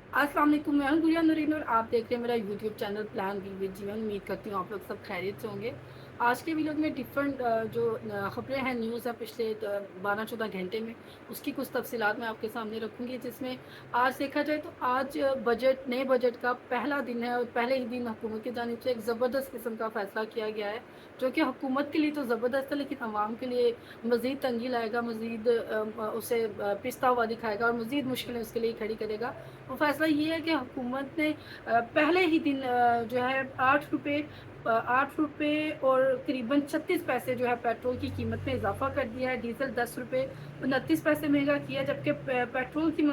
अस्सलाम वालेकुम, मैं हूं गुड़िया नूरीन और आप देख रहे हैं मेरा YouTube channel plan be with जीवन। उम्मीद करती हूँ आप लोग सब खैरियत से होंगे। आज के वीडियो में डिफरेंट जो खबरें हैं, न्यूज़ है पिछले 12-14 घंटे में, उसकी कुछ तफसीलात मैं आपके सामने रखूंगी। जिसमें आज देखा जाए तो आज बजट नए बजट का पहला दिन है और पहले ही दिन हुकूमत की जानिब से एक ज़बरदस्त किस्म का फैसला किया गया है, जो कि हुकूमत के लिए तो ज़बरदस्त है लेकिन आवाम के लिए मज़ीद तंगी लाएगा, मज़ीद उसे पिसता हुआ दिखाएगा और मज़ीद मुश्किलें उसके लिए खड़ी करेगा। वो फैसला ये है कि हुकूमत ने पहले ही दिन जो है ₹8 और करीबन 36 पैसे जो है पेट्रोल की कीमत में इजाफा कर दिया है। डीजल ₹10 29 महंगा किया, जबकि पेट्रोल की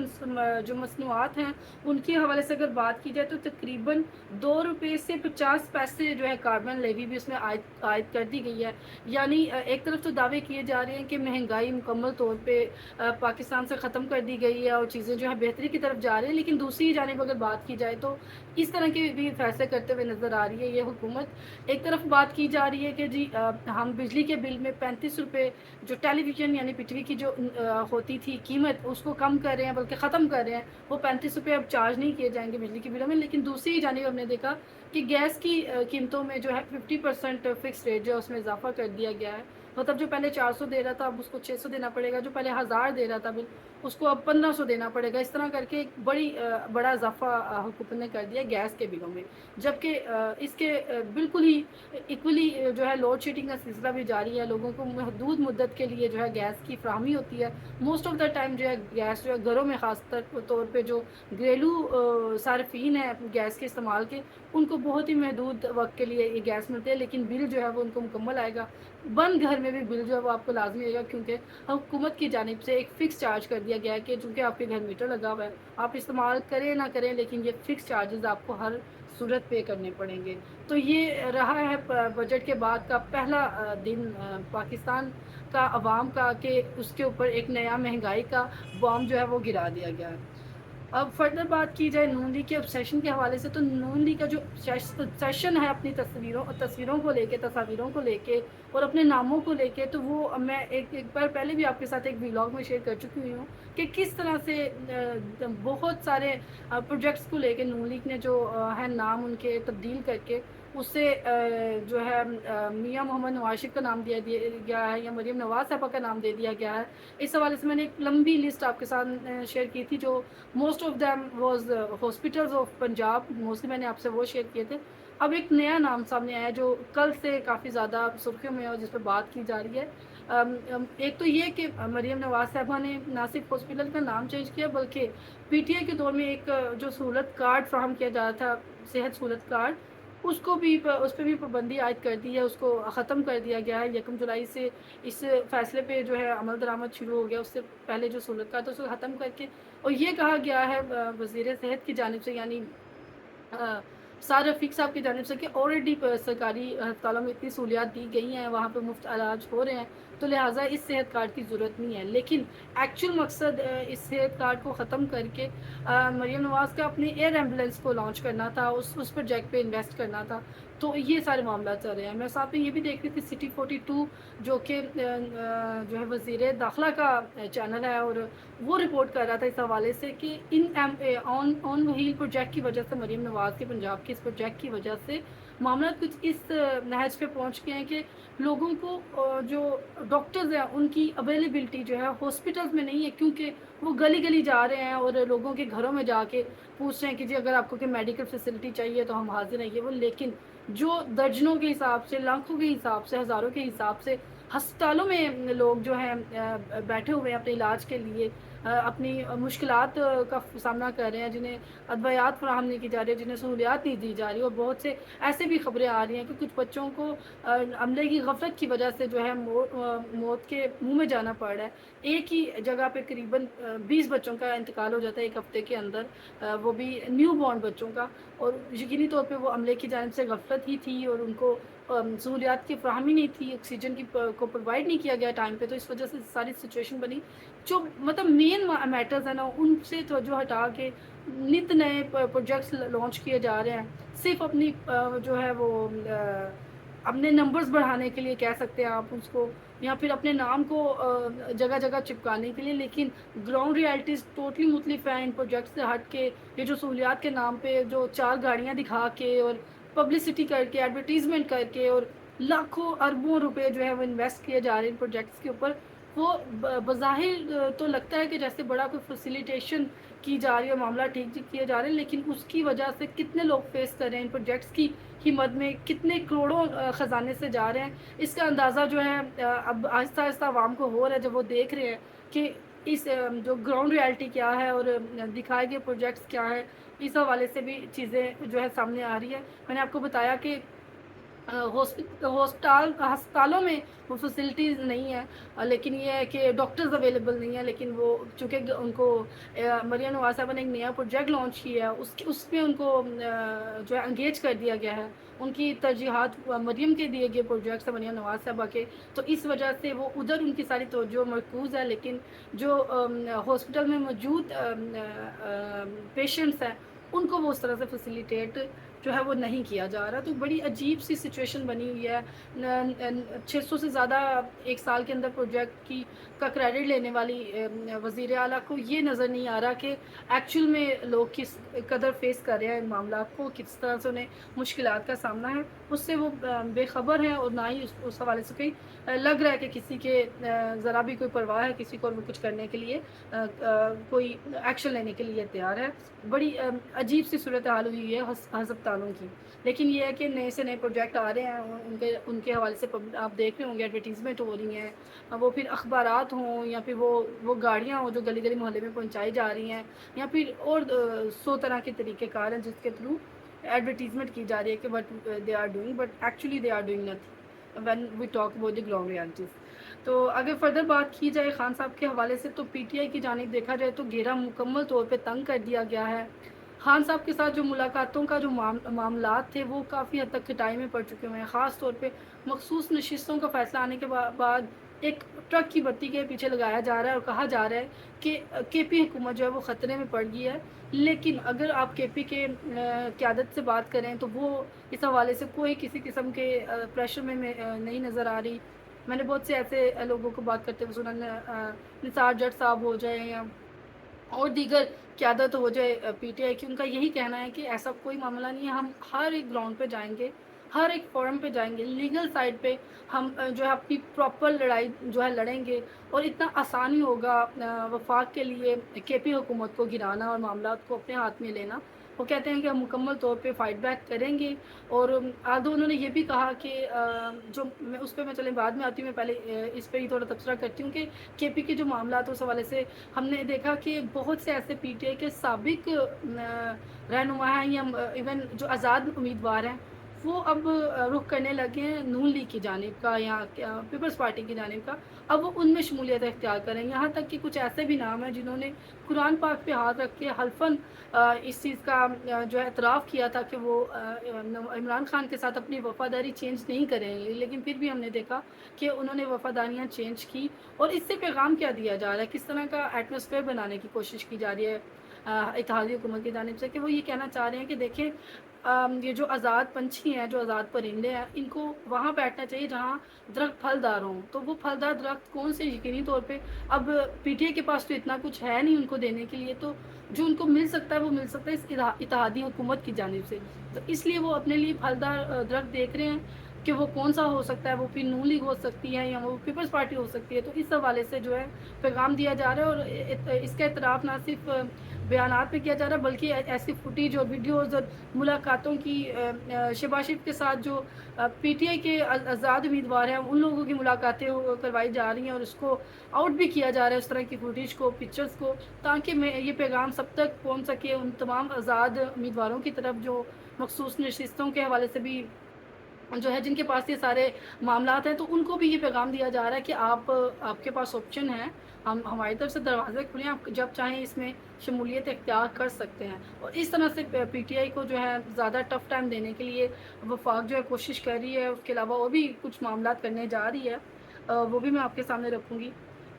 जो मसनूआत हैं उनके हवाले से अगर बात की जाए तो तकरीबन ₹2 से 50 पैसे जो है कार्बन लेवी भी उसमें आयद कर दी गई है। यानी एक तरफ तो दावे किए जा रहे हैं कि महंगाई मुकम्मल तौर पे पाकिस्तान से ख़त्म कर दी गई है और चीज़ें जो है बेहतरी की तरफ जा रही हैं, लेकिन दूसरी जानिब अगर बात की जाए तो इस तरह के भी फैसले करते हुए नज़र आ रही है ये हुकूमत। एक तरफ बात की जा रही है कि जी हम बिजली के बिल में ₹35 जो टेलीविज़न यानी पृथ्वी की जो होती थी कीमत, उसको कम कर रहे हैं, बल्कि ख़त्म कर रहे हैं। वो ₹35 अब चार्ज नहीं किए जाएंगे बिजली के बिलों में। लेकिन दूसरी जानिब हमने देखा कि गैस की कीमतों में जो है 50% फिक्स रेट जो है उसमें इजाफा कर दिया गया है। मतलब जो पहले 400 दे रहा था अब उसको 600 देना पड़ेगा, जो पहले 1000 दे रहा था बिल उसको अब 1500 देना पड़ेगा। इस तरह करके एक बड़ा इजाफा हुकूमत ने कर दिया गैस के बिलों में। जबकि इसके बिल्कुल ही इक्वली जो है लोड शेडिंग का सिलसिला भी जारी है। लोगों को महदूद मुद्दत के लिए जो है गैस की फ्राहमी होती है। मोस्ट ऑफ द टाइम जो है गैस जो है घरों में ख़ास तौर पे जो घरेलू सार्फिन है गैस के इस्तेमाल के, उनको बहुत ही महदूद वक्त के लिए ये गैस मिलती है, लेकिन बिल जो है वो उनको मुकम्मल आएगा। बंद घर में भी बिल जो है वो आपको लाजमी आएगा, क्योंकि हुकूमत की जानिब से एक फ़िक्स चार्ज कर दिया गया है कि चूँकि आपके घर मीटर लगा हुआ है, आप इस्तेमाल करें ना करें, लेकिन ये फ़िक्स चार्जेज़ आपको हर सूरत पे करने पड़ेंगे। तो ये रहा है बजट के बाद का पहला दिन पाकिस्तान का अवाम का, कि उसके ऊपर एक नया महंगाई का बॉम्ब जो है वो गिरा दिया गया है। अब फर्दर बात की जाए नून लीग के ऑब्सेशन के हवाले से, तो नून लीग का जो ऑब्सेशन है अपनी तस्वीरों को लेके, तस्वीरों को लेके और अपने नामों को लेके, तो वो मैं एक बार पहले भी आपके साथ एक व्लॉग में शेयर कर चुकी हुई हूँ कि किस तरह से बहुत सारे प्रोजेक्ट्स को लेके नून लीग ने जो है नाम उनके तब्दील करके उससे जो है मियाँ मोहम्मद नवाज शरीफ का नाम दिया गया है या मरीम नवाज साहबा का नाम दे दिया गया है। इस हवाले से मैंने एक लंबी लिस्ट आपके साथ शेयर की थी, जो most of them was hospitals of Punjab, mostly मैंने आपसे वो शेयर किए थे। अब एक नया नाम सामने आया जो कल से काफ़ी ज़्यादा सुर्खियों में है और जिस पर बात की जा रही है। एक तो ये कि मरीम नवाज साहबा ने ना सिर्फ हॉस्पिटल का नाम चेंज किया, बल्कि पीटीआई के दौर में एक जो सहूलत कार्ड फ्राहम किया जा रहा था, सेहत सहूलत कार्ड, उसको भी उस पर भी पाबंदी आयद कर दी है, उसको ख़त्म कर दिया गया है। 1 जुलाई से इस फैसले पे जो है अमल दरामद शुरू हो गया। उससे पहले जो सहूलत कार्ड था उसको ख़त्म करके और ये कहा गया है वज़ीर सेहत की जानिब से, यानी अ, सार रफ़ीक साहब की जानिब से, कि ऑलरेडी सरकारी अस्पतालों में इतनी सहूलियात दी गई हैं, वहाँ पे मुफ्त इलाज हो रहे हैं, तो लिहाजा इस सेहत कार्ड की ज़रूरत नहीं है। लेकिन एक्चुअल मकसद इस सेहत कार्ड को ख़त्म करके मरीम नवाज़ का अपनी एयर एम्बुलेंस को लॉन्च करना था, उस प्रोजेक्ट पे इन्वेस्ट करना था। तो ये सारे मामला चल रहे हैं। मैं साथ में ये भी देख रही थी सिटी 42 जो कि जो है वज़ीर दाखिला का चैनल है, और वो रिपोर्ट कर रहा था इस हवाले से कि ऑन ऑन व्हील प्रोजेक्ट की वजह से, मरीम नवाज़ के पंजाब के इस प्रोजेक्ट की वजह से मामला कुछ इस नहज पे पहुंच गए हैं कि लोगों को जो डॉक्टर्स हैं उनकी अवेलेबिलिटी जो है हॉस्पिटल्स में नहीं है, क्योंकि वो गली गली जा रहे हैं और लोगों के घरों में जाके पूछ रहे हैं कि जी अगर आपको कोई मेडिकल फैसिलिटी चाहिए तो हम हाजिर हैं, ये वो। लेकिन जो दर्जनों के हिसाब से, लाखों के हिसाब से, हज़ारों के हिसाब से अस्पतालों में लोग जो हैं बैठे हुए हैं अपने इलाज के लिए, अपनी मुश्किलात का सामना कर रहे हैं, जिन्हें अद्वियात फराहम नहीं की जा रही है, जिन्हें सहूलियात नहीं दी जा रही, और बहुत से ऐसे भी खबरें आ रही हैं कि कुछ बच्चों को अमले की गफलत की वजह से जो है मौत के मुंह में जाना पड़ रहा है। एक ही जगह पे करीबन 20 बच्चों का इंतकाल हो जाता है एक हफ्ते के अंदर, वो भी न्यू बॉर्न बच्चों का। और यकीनी तौर पे वो अमले की जानिब से गफलत ही थी और उनको सहूलियात की फ्राहमी नहीं थी, ऑक्सीजन की को प्रोवाइड नहीं किया गया टाइम पे, तो इस वजह से सारी सिचुएशन बनी। जो मतलब मेन मैटर्स है ना, उनसे तवज्जो हटा के नित नए प्रोजेक्ट्स लॉन्च किए जा रहे हैं, सिर्फ अपनी जो है वो अपने नंबर्स बढ़ाने के लिए कह सकते हैं आप उसको। یا پھر اپنے نام کو جگہ جگہ چپکانے کے لیے، لیکن گراؤنڈ ریالٹیز ٹوٹلی مختلف ہیں ان پروجیکٹ سے ہٹ کے۔ یہ جو سہولیات کے نام پہ جو 4 گاڑیاں دکھا کے اور پبلسٹی کر کے، ایڈورٹیزمنٹ کر کے، اور لاکھوں اربوں روپے جو ہے وہ انویسٹ کیے جا رہے ہیں ان پروجیکٹس کے اوپر، وہ بظاہر تو لگتا ہے کہ جیسے بڑا کوئی فیسیلیٹیشن کی جا رہی ہے، معاملہ ٹھیک کیے جا رہے ہیں، لیکن اس کی وجہ سے کتنے لوگ فیس کر رہے ہیں ان پروجیکٹس کی مد میں، کتنے کروڑوں خزانے سے جا رہے ہیں، اس کا اندازہ جو ہے اب آہستہ آہستہ عوام کو ہو رہا ہے، جب وہ دیکھ رہے ہیں کہ اس جو گراؤنڈ ریالٹی کیا ہے اور دکھائے گئے پروجیکٹس کیا ہے، اس حوالے سے بھی چیزیں جو ہے سامنے آ رہی ہے۔ میں نے آپ کو بتایا کہ ہسپتالوں میں وہ فیسلٹیز نہیں ہیں، لیکن یہ ہے کہ ڈاکٹرز اویلیبل نہیں ہیں، لیکن وہ چونکہ ان کو مریم نواز صاحبہ نے ایک نیا پروجیکٹ لانچ کیا ہے، اس میں ان کو جو ہے انگیج کر دیا گیا ہے، ان کی ترجیحات مریم کے دیے گئے پروجیکٹس ہیں مریم نواز صاحبہ کے، تو اس وجہ سے وہ ادھر ان کی ساری توجہ مرکوز ہے، لیکن جو ہاسپٹل میں موجود پیشنٹس ہیں ان کو وہ اس طرح سے فیسیلیٹیٹ جو ہے وہ نہیں کیا جا رہا۔ تو بڑی عجیب سی سچویشن بنی ہوئی ہے۔ 600 سے زیادہ ایک سال کے اندر پروجیکٹ کا کریڈٹ لینے والی وزیر اعلیٰ کو یہ نظر نہیں آ رہا کہ ایکچوئل میں لوگ کس قدر فیس کر رہے ہیں ان معاملات کو، کس طرح سے انہیں مشکلات کا سامنا ہے، اس سے وہ بے خبر ہیں، اور نہ ہی اس حوالے سے کہیں لگ رہا ہے کہ کسی کے ذرا بھی کوئی پرواہ ہے، کسی کو کچھ کرنے کے لیے کوئی ایکشن لینے کے لیے تیار ہے۔ بڑی عجیب سی صورتحال ہوئی ہے ہسپتالوں کی، لیکن یہ ہے کہ نئے سے نئے پروجیکٹ آ رہے ہیں، ان کے حوالے سے آپ دیکھ رہے ہوں گے ایڈورٹیزمنٹ ہو رہی ہیں، وہ پھر اخبارات ہوں یا پھر وہ گاڑیاں ہوں جو گلی گلی محلے میں پہنچائی جا رہی ہیں، یا پھر اور 100 طرح کے طریقہ کار ہیں جس کے تھرو ایڈورٹیزمنٹ کی جا رہی ہے کہ what they are doing, but actually they are doing nothing when we talk about the ground realities. تو اگر فردر بات کی جائے خان صاحب کے حوالے سے، تو پی ٹی آئی کی جانب دیکھا جائے تو گھیرا مکمل طور پہ تنگ کر دیا گیا ہے۔ خان صاحب کے ساتھ جو ملاقاتوں کا جو معاملات تھے وہ کافی حد تک کھٹائی میں پڑ چکے ہوئے ہیں، خاص طور پہ مخصوص نشستوں کا فیصلہ آنے کے بعد ایک ٹرک کی بتی کے پیچھے لگایا جا رہا ہے اور کہا جا رہا ہے کہ کے پی حکومت جو ہے وہ خطرے میں پڑ گئی ہے، لیکن اگر آپ کے پی کے قیادت سے بات کریں تو وہ اس حوالے سے کوئی کسی قسم کے پریشر میں نہیں نظر آ رہی۔ میں نے بہت سے ایسے لوگوں کو بات کرتے ہوئے سنا، نثار جٹ صاحب ہو جائے یا اور دیگر قیادت ہو جائے پی ٹی آئی کی، ان کا یہی کہنا ہے کہ ایسا کوئی معاملہ نہیں ہے، ہم ہر ایک گراؤنڈ پہ جائیں گے، ہر ایک فورم پہ جائیں گے، لیگل سائڈ پہ ہم جو ہے اپنی پراپر لڑائی جو ہے لڑیں گے، اور اتنا آسان ہی ہوگا وفاق کے لیے کے پی حکومت کو گرانا اور معاملات کو اپنے ہاتھ میں لینا۔ وہ کہتے ہیں کہ ہم مکمل طور پہ فائٹ بیک کریں گے، اور آدھو انہوں نے یہ بھی کہا کہ جو اس پہ میں چلیں بعد میں آتی ہوں، میں پہلے اس پہ ہی تھوڑا تبصرہ کرتی ہوں کہ کے پی کے جو معاملات اس حوالے سے ہم نے دیکھا کہ بہت سے ایسے پی ٹی آئی کے سابق رہنما ہیں یا ایون جو آزاد امیدوار ہیں، وہ اب رخ کرنے لگے ہیں نون لیگ کی جانب کا یا پیپلز پارٹی کی جانب کا، اب وہ ان میں شمولیت اختیار کریں، یہاں تک کہ کچھ ایسے بھی نام ہیں جنہوں نے قرآن پاک پہ ہاتھ رکھ کے حلفاً اس چیز کا جو ہے اعتراف کیا تھا کہ وہ عمران خان کے ساتھ اپنی وفاداری چینج نہیں کریں گے، لیکن پھر بھی ہم نے دیکھا کہ انہوں نے وفاداریاں چینج کی۔ اور اس سے پیغام کیا دیا جا رہا ہے، کس طرح کا ایٹماسفیئر بنانے کی کوشش کی جا رہی ہے اتحادی حکومت کی جانب سے، کہ وہ یہ کہنا چاہ رہے ہیں کہ دیکھیں یہ جو آزاد پنچھی ہیں، جو آزاد پرندے ہیں، ان کو وہاں بیٹھنا چاہیے جہاں درخت پھلدار ہوں، تو وہ پھلدار درخت کون سے؟ یقینی طور پہ اب پی ٹی آئی کے پاس تو اتنا کچھ ہے نہیں ان کو دینے کے لیے، تو جو ان کو مل سکتا ہے وہ مل سکتا ہے اس اتحادی حکومت کی جانب سے، تو اس لیے وہ اپنے لیے پھلدار درخت دیکھ رہے ہیں کہ وہ کون سا ہو سکتا ہے، وہ پھر نون لیگ ہو سکتی ہے یا وہ پیپلز پارٹی ہو سکتی ہے۔ تو اس حوالے سے جو ہے پیغام دیا جا رہا ہے، اور اس کا اعتراف نہ صرف بیانات میں کیا جا رہا ہے بلکہ ایسی فوٹیج اور ویڈیوز اور ملاقاتوں کی شہباز شریف کے ساتھ جو پی ٹی آئی کے آزاد امیدوار ہیں ان لوگوں کی ملاقاتیں کروائی جا رہی ہیں، اور اس کو آؤٹ بھی کیا جا رہا ہے اس طرح کی فوٹیج کو، پکچرز کو، تاکہ یہ پیغام سب تک پہنچ سکے ان تمام آزاد امیدواروں کی طرف جو مخصوص نشستوں کے حوالے سے بھی جو ہے جن کے پاس یہ سارے معاملات ہیں، تو ان کو بھی یہ پیغام دیا جا رہا ہے کہ آپ کے پاس آپشن ہے، ہماری طرف سے دروازے کھلے ہیں، آپ جب چاہیں اس میں شمولیت اختیار کر سکتے ہیں۔ اور اس طرح سے پی ٹی آئی کو جو ہے زیادہ ٹف ٹائم دینے کے لیے وفاق جو ہے کوشش کر رہی ہے، اس کے علاوہ اور بھی کچھ معاملات کرنے جا رہی ہے، وہ بھی میں آپ کے سامنے رکھوں گی۔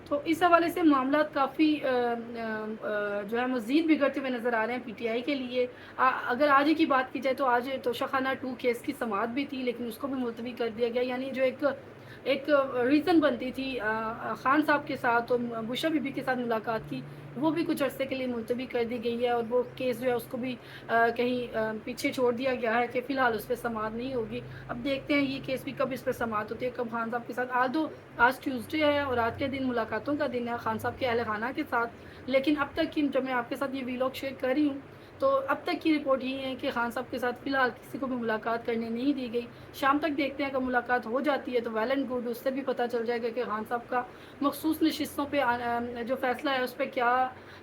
تو اس حوالے سے معاملات کافی جو ہے مزید بگڑتے ہوئے نظر آ رہے ہیں پی ٹی آئی کے لیے۔ اگر آج ہی کی بات کی جائے تو آج توشہ خانہ 2 کیس کی سماعت بھی تھی، لیکن اس کو بھی ملتوی کر دیا گیا، یعنی جو ایک ایک रीज़न बनती थी खान साहब के साथ और बुशरा बीबी के साथ मुलाकात की, वो भी कुछ अरसे के लिए मुलतवी कर दी गई है और वो केस जो है उसको भी कहीं पीछे छोड़ दिया गया है कि फ़िलहाल उस पे समाअत नहीं होगी। अब देखते हैं ये केस भी कब इस पे समाअत होती है, कब खान साहब के साथ आल्दो आज ट्यूज़डे है और आज के दिन मुलाकातों का दिन है खान साहब के अहल खाना के साथ। लेकिन अब तक की जब मैं आपके साथ ये वीलॉग शेयर कर रही हूँ, तो अब तक की रिपोर्ट यही है कि खान साहब के साथ फ़िलहाल किसी को भी मुलाकात करने नहीं दी गई। शाम तक देखते हैं अगर मुलाकात हो जाती है तो वेल एंड गुड, उससे भी पता चल जाएगा कि खान साहब का मखसूस नशिस्तों पे जो फ़ैसला है उस पे क्या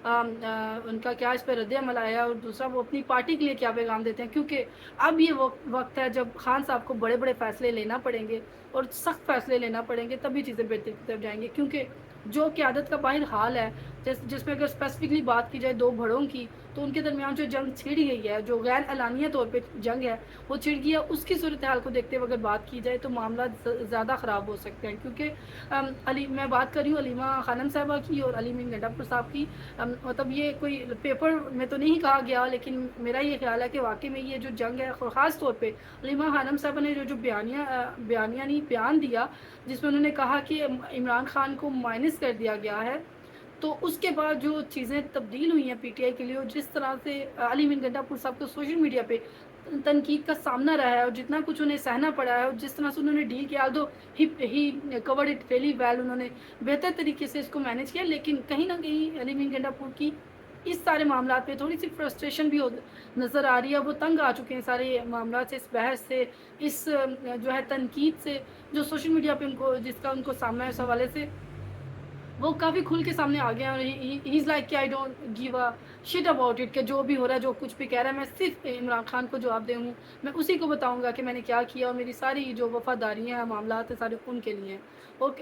उनका क्या इस पे रद्द-ए-अमल आया और दूसरा वो अपनी पार्टी के लिए क्या पैगाम देते हैं। क्योंकि अब ये वक़्त है जब खान साहब को बड़े-बड़े फ़ैसले लेना पड़ेंगे और सख्त फ़ैसले लेना पड़ेंगे, तभी चीज़ें बेहतर की तरफ जाएँगी। क्योंकि जो क़यादत का बाहिर हाल है, जिसमें अगर स्पेसिफ़िकली बात की जाए 2 बड़ों की, तो उनके दरमियान जो जंग छिड़ गई है, जो गैर एलानिया तौर पे जंग है, वो छिड़ गई है। उसकी सूरत हाल को देखते हुए अगर बात की जाए तो मामला ज़्यादा ख़राब हो सकते हैं। क्योंकि मैं बात कर रही हूँ अलीमा खानम साहिबा की और अली मीर गंडापुर साहब की। मतलब ये कोई पेपर में तो नहीं कहा गया, लेकिन मेरा ये ख्याल है कि वाक़ई में ये जो जंग है, ख़ास तौर पे अलीमा खानम साहिबा ने जो बयानिया नहीं बयान दिया, जिसमें उन्होंने कहा कि इमरान खान को माइनस कर दिया गया है, तो उसके बाद जो चीज़ें तब्दील हुई हैं पीटीआई के लिए और जिस तरह से अली मीर गंडापुर साहब को सोशल मीडिया पे तनकीद का सामना रहा है और जितना कुछ उन्हें सहना पड़ा है और जिस तरह से उन्होंने डील किया, दो ही कवर्ड इट रियली वेल, उन्होंने बेहतर तरीके से इसको मैनेज किया। लेकिन कहीं ना कहीं अली मीर गंडापुर की इस सारे मामला पे थोड़ी सी फ्रस्ट्रेशन भी नज़र आ रही है। वो तंग आ चुके हैं सारे मामला से, इस बहस से, इस जो है तनकीद से, जो सोशल मीडिया पे उनको जिसका उनको सामना है इस हवाले से, वो काफ़ी खुल के सामने आ गया और ही इज़ लाइक कि I don't give a shit about it, कि जो भी हो रहा है, जो कुछ भी कह रहा है, मैं सिर्फ़ इमरान खान को जवाब दूँ, मैं उसी को बताऊँगा कि मैंने क्या किया और मेरी सारी जो वफ़ादारियाँ हैं, मामलात हैं, सारे उनके लिए हैं। और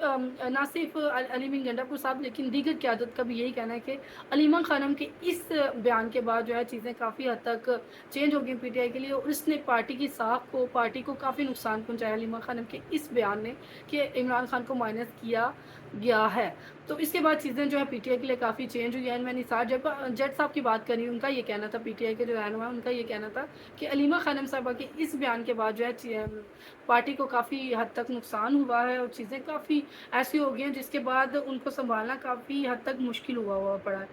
ना सिर्फ़ अली मीर गंडापुर साहब, लेकिन दीगर क़यादत का भी यही कहना है कि अलीमा खानम के इस बयान के बाद जो है चीज़ें काफ़ी हद तक चेंज हो गई पीटीआई के लिए और उसने पार्टी की साख को, पार्टी को काफ़ी नुकसान पहुँचाया अलीमा खानम के इस बयान ने कि इमरान खान को माइनस किया गया है। तो इसके बाद चीज़ें जो है पीटीआई के लिए काफ़ी चेंज हुई हैं। मैं निसार जट साहब की बात कर रही हूँ, उनका ये कहना था, पीटीआई के जो रहनुमा हैं, उनका ये कहना था कि अलीमा खानम साहिबा के इस बयान के बाद जो है पार्टी को काफ़ी हद तक नुकसान हुआ है और चीज़ें काफ़ी ऐसी हो गई हैं जिसके बाद उनको सँभालना काफ़ी हद तक मुश्किल हुआ पड़ा है।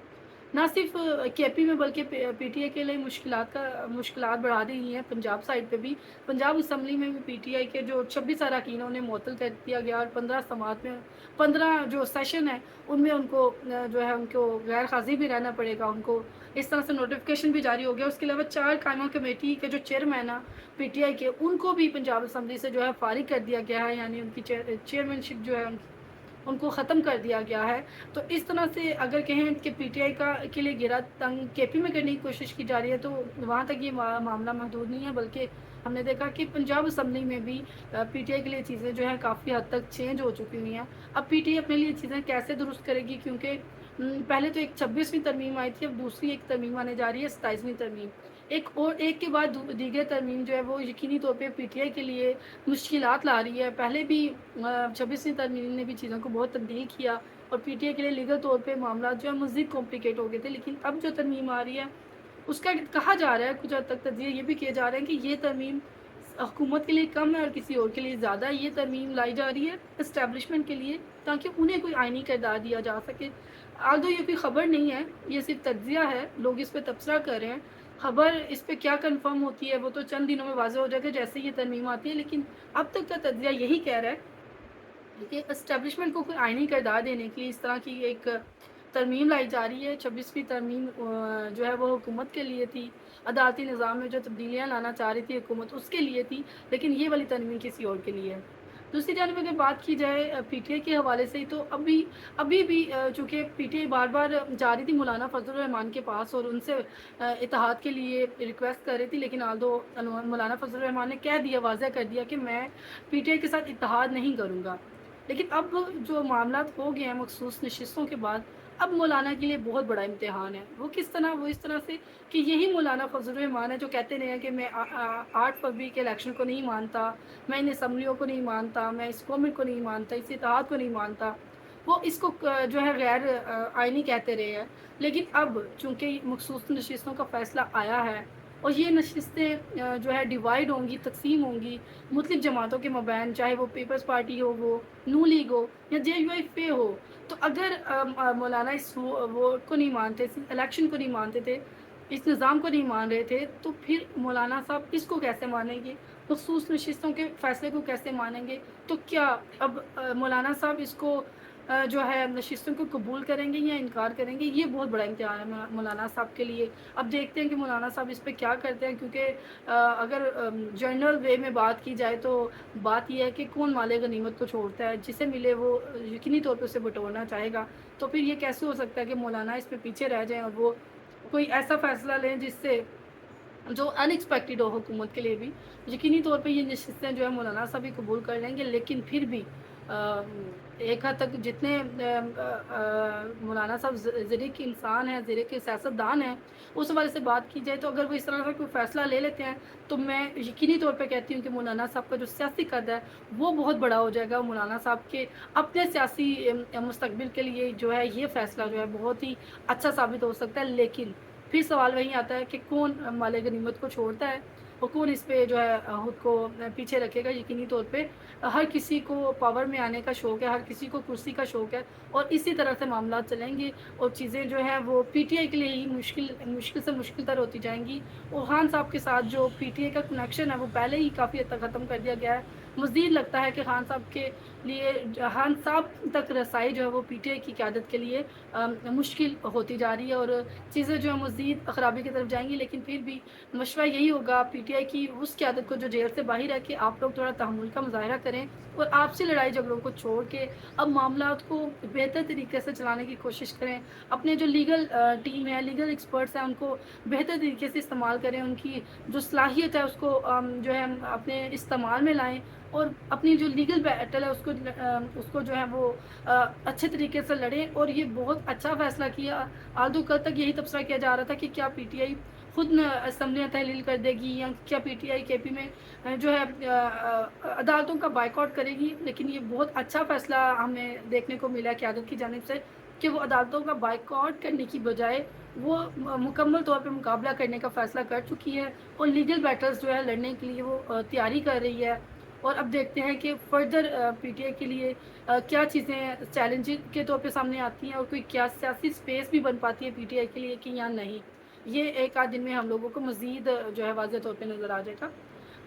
ना सिर्फ केपी में बल्कि पीटीआई के लिए मुश्किलात बढ़ा दी गई हैं पंजाब साइड पे भी। पंजाब असम्बली में भी पीटीआई के जो 26 अरकान उन्हें मुअत्तल कर दिया गया और 15 समात में 15 जो सेशन है उनमें उनको जो है उनको गैर हाज़िर भी रहना पड़ेगा। उनको इस तरह से नोटिफिकेशन भी जारी हो गया। उसके अलावा 4 कायमा कमेटी के जो चेयरमैन हैं पीटीआई के, उनको भी पंजाब असम्बली से जो है फारिग कर दिया गया है, यानी उनकी चेयरमैनशिप जो है उनको ख़त्म कर दिया गया है। तो इस तरह से अगर कहें कि पीटीआई के लिए घेरा तंग केपी में करने की कोशिश की जा रही है, तो वहाँ तक ये मामला महदूद नहीं है, बल्कि हमने देखा कि पंजाब असम्बली में भी पीटीआई के लिए चीज़ें जो हैं काफ़ी हद तक चेंज हो चुकी हुई हैं। अब पीटीआई अपने लिए चीज़ें कैसे दुरुस्त करेगी, क्योंकि पहले तो एक 26वीं तरमीम आई थी, अब दूसरी एक तरमीम आने जा रही है, 27वीं तरमीम। एक के बाद दीगर तरमीम जो है वो यकीनी तौर पे पीटीआई के लिए मुश्किलात ला रही है। पहले भी 26वीं तरमीम ने भी चीज़ों को बहुत तब्दील किया और पीटीआई के लिए लीगल तौर पे मामला जो है मज़ीद कॉम्प्लिकेट हो गए थे। लेकिन अब जो तरमीम आ रही है उसका कहा जा रहा है, कुछ हद तक तज्ज़िये ये भी किए जा रहे हैं कि ये तरमीम हुकूमत के लिए कम है और किसी और के लिए ज़्यादा है। ये तरमीम लाई जा रही है एस्टेब्लिशमेंट के लिए, ताकि उन्हें कोई आइनी किरदार दिया जा सके। आल्दो ये कोई ख़बर नहीं है, ये सिर्फ़ तज्ज़िया है, लोग इस पे तबसरा कर रहे हैं। ख़बर इस पे क्या कन्फ़र्म होती है वो तो चंद दिनों में वाज़ेह हो जाएगा जैसे ये तरमीम आती है। लेकिन अब तक का तज्ज़िया यही कह रहा है कि एस्टेब्लिशमेंट को कोई आइनी किरदार देने के लिए इस तरह की एक तरमीम लाई जा रही है। 26वीं तरमीम जो है वो हुकूमत के लिए थी, अदालती निज़ाम में जो तब्दीलियाँ लाना चाह रही थी हुकूमत उसके लिए थी, लेकिन ये वाली तरमीम किसी और के लिए है। दूसरी जानिब अगर बात की जाए पीटीआई के हवाले से, तो अभी भी चूँकि पीटीआई बार-बार जा रही थी मौलाना फजल रहमान के पास और उनसे इत्तेहाद के लिए रिक्वेस्ट कर रही थी, लेकिन आल्दो मौलाना फजल रहमान ने कह दिया, वाज़ह कर दिया कि मैं पीटीआई के साथ इत्तेहाद नहीं करूँगा। लेकिन अब जो मामलात हो गए हैं मखसूस नशिस्तों के बाद, अब मौलाना के लिए बहुत बड़ा इम्तिहान है। वो किस तरह? वो इस तरह से कि यही मौलाना फजल रहमान है जो कहते रहे हैं कि मैं 8 फरवरी के इलेक्शन को नहीं मानता, मैं इन असम्बलियों को नहीं मानता, मैं इस गवर्नमेंट को नहीं मानता, इस इत्तेहाद को नहीं मानता। वो इसको जो है गैर आइनी कहते रहे हैं। लेकिन अब चूँकि मखसूस नशिस्तों का फ़ैसला आया है اور یہ نشستیں جو ہے ڈیوائڈ ہوں گی، تقسیم ہوں گی مختلف جماعتوں کے مابین، چاہے وہ پیپلز پارٹی ہو، وہ نون لیگ ہو یا جے یو آئی پے ہو۔ تو اگر مولانا اس ووٹ کو نہیں مانتے، اس الیکشن کو نہیں مانتے تھے، اس نظام کو نہیں مان رہے تھے، تو پھر مولانا صاحب اس کو کیسے مانیں گے؟ مخصوص نشستوں کے فیصلے کو کیسے مانیں گے؟ تو کیا اب مولانا صاحب اس کو جو ہے نشستوں کو قبول کریں گے یا انکار کریں گے؟ یہ بہت بڑا امتحان ہے مولانا صاحب کے لیے۔ اب دیکھتے ہیں کہ مولانا صاحب اس پہ کیا کرتے ہیں، کیونکہ اگر جنرل وے میں بات کی جائے تو بات یہ ہے کہ کون مال غنیمت کو چھوڑتا ہے، جسے ملے وہ یقینی طور پہ اسے بٹورنا چاہے گا۔ تو پھر یہ کیسے ہو سکتا ہے کہ مولانا اس پہ پیچھے رہ جائیں اور وہ کوئی ایسا فیصلہ لیں جس سے جو ان ایکسپیکٹڈ ہو حکومت کے لیے بھی؟ یقینی طور پہ یہ نشستیں جو ہے مولانا صاحب بھی قبول کر لیں گے، لیکن پھر بھی ایک حد تک جتنے مولانا صاحب ذریعے کے انسان ہیں، ذریعے کے سیاستدان ہیں، اس حوالے سے بات کی جائے تو اگر وہ اس طرح کا کوئی فیصلہ لے لیتے ہیں تو میں یقینی طور پہ کہتی ہوں کہ مولانا صاحب کا جو سیاسی قد ہے وہ بہت بڑا ہو جائے گا۔ مولانا صاحب کے اپنے سیاسی مستقبل کے لیے جو ہے یہ فیصلہ جو ہے بہت ہی اچھا ثابت ہو سکتا ہے، لیکن پھر سوال وہی آتا ہے کہ کون مال غنیمت کو چھوڑتا ہے اور کون اس پہ جو ہے خود کو پیچھے رکھے گا؟ یقینی طور پہ ہر کسی کو پاور میں آنے کا شوق ہے، ہر کسی کو کرسی کا شوق ہے، اور اسی طرح سے معاملات چلیں گے اور چیزیں جو ہیں وہ پی ٹی آئی کے لیے ہی مشکل سے مشکل تر ہوتی جائیں گی۔ اور خان صاحب کے ساتھ جو پی ٹی آئی کا کنیکشن ہے وہ پہلے ہی کافی حد تک ختم کر دیا گیا ہے۔ مزید لگتا ہے کہ خان صاحب کے لیے، خان صاحب تک رسائی جو ہے وہ پی ٹی آئی کی قیادت کے لیے مشکل ہوتی جا رہی ہے، اور چیزیں جو ہے مزید خرابی کی طرف جائیں گی۔ لیکن پھر بھی مشورہ یہی ہوگا پی ٹی آئی کی اس قیادت کو جو جیل سے باہر ہے کہ آپ لوگ تھوڑا تحمل کا مظاہرہ کریں اور آپسی لڑائی جھگڑوں کو چھوڑ کے اب معاملات کو بہتر طریقے سے چلانے کی کوشش کریں۔ اپنے جو لیگل ٹیم ہے، لیگل ایکسپرٹس ہیں، ان کو بہتر طریقے سے استعمال کریں، ان کی جو صلاحیت ہے اس کو جو ہے اپنے استعمال میں لائیں، اور اپنی جو لیگل بیٹل ہے اس کو جو ہے وہ اچھے طریقے سے لڑیں۔ اور یہ بہت اچھا فیصلہ کیا، آلدو کل تک یہی تبصرہ کیا جا رہا تھا کہ کیا پی ٹی آئی خود اسمبلیاں تحلیل کر دے گی، یا کیا پی ٹی آئی کے پی میں جو ہے عدالتوں کا بائیکاٹ کرے گی؟ لیکن یہ بہت اچھا فیصلہ ہمیں دیکھنے کو ملا قیادت کی جانب سے کہ وہ عدالتوں کا بائیکاٹ کرنے کی بجائے وہ مکمل طور پہ مقابلہ کرنے کا فیصلہ کر چکی ہے، اور لیگل بیٹلز جو ہے لڑنے کے لیے وہ تیاری کر رہی ہے۔ اور اب دیکھتے ہیں کہ فردر پی ٹی آئی کے لیے کیا چیزیں چیلنج کے طور پہ سامنے آتی ہیں، اور کوئی کیا سیاسی سپیس بھی بن پاتی ہے پی ٹی آئی کے لیے کہ یا نہیں۔ یہ ایک آدھ دن میں ہم لوگوں کو مزید جو ہے واضح طور پہ نظر آ جائے گا۔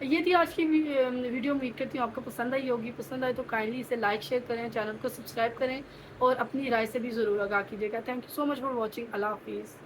یہ تھی آج کی ویڈیو، امید کرتی ہوں آپ کو پسند آئی ہوگی۔ پسند آئے تو کائنڈلی اسے لائک شیئر کریں، چینل کو سبسکرائب کریں، اور اپنی رائے سے بھی ضرور آگاہ کیجیے گا۔ Thank you so much for watching. اللہ حافظ۔